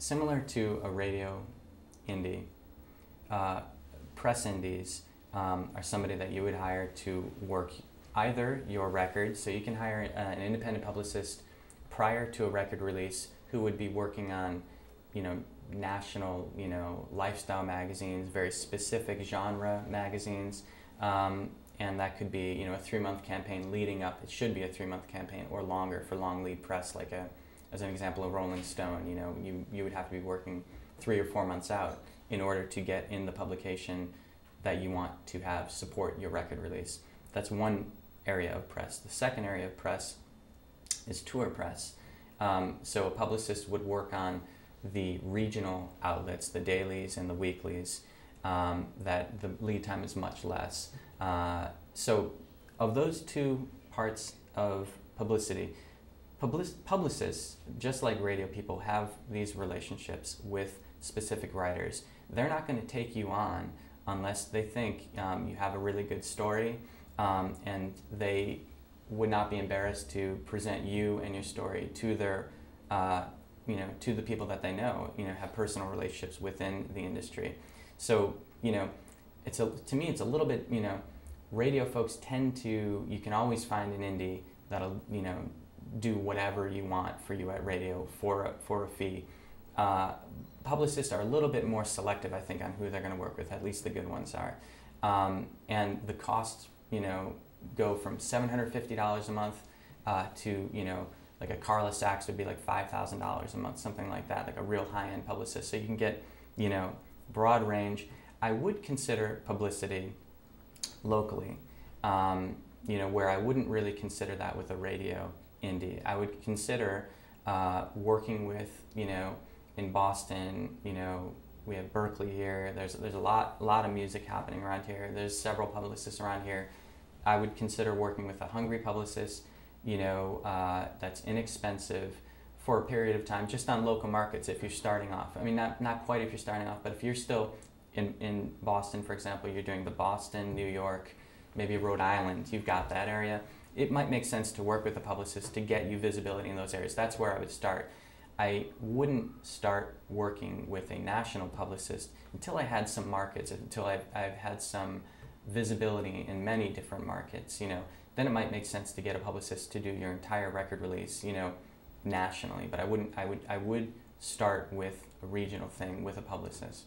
similar to a radio indie, press indies are somebody that you would hire to work either your record, so you can hire an independent publicist prior to a record release who would be working on, national, lifestyle magazines, very specific genre magazines, and that could be, a 3-month campaign leading up. It should be a 3-month campaign or longer for long lead press, like as an example, a Rolling Stone. You would have to be working 3 or 4 months out in order to get in the publication that you want to have support your record release. That's one area of press. The second area of press is tour press. So a publicist would work on the regional outlets, the dailies and the weeklies, that the lead time is much less. So of those two parts of publicity, publicists, just like radio people, have these relationships with specific writers. They're not going to take you on unless they think you have a really good story, and they would not be embarrassed to present you and your story to their, to the people that they know, have personal relationships within the industry. So, to me, it's a little bit, radio folks tend to, you can always find an indie that'll, do whatever you want for you at radio for a fee. Publicists are a little bit more selective, I think, on who they're going to work with. At least the good ones are. And the costs, go from $750 a month to, like a Carla Sachs would be like $5,000 a month, something like that, like a real high-end publicist. So you can get, broad range. I would consider publicity locally, where I wouldn't really consider that with a radio indie. I would consider working with, in Boston, we have Berkeley here. There's a lot of music happening around here. There's several publicists around here. I would consider working with a hungry publicist, that's inexpensive for a period of time, just on local markets if you're starting off. I mean, not quite if you're starting off, but if you're still in Boston, for example, you're doing the Boston, New York, maybe Rhode Island, you've got that area, it might make sense to work with a publicist to get you visibility in those areas. That's where I would start. I wouldn't start working with a national publicist until I had some markets, until I've had some visibility in many different markets. Then it might make sense to get a publicist to do your entire record release, nationally. But I would start with a regional thing with a publicist.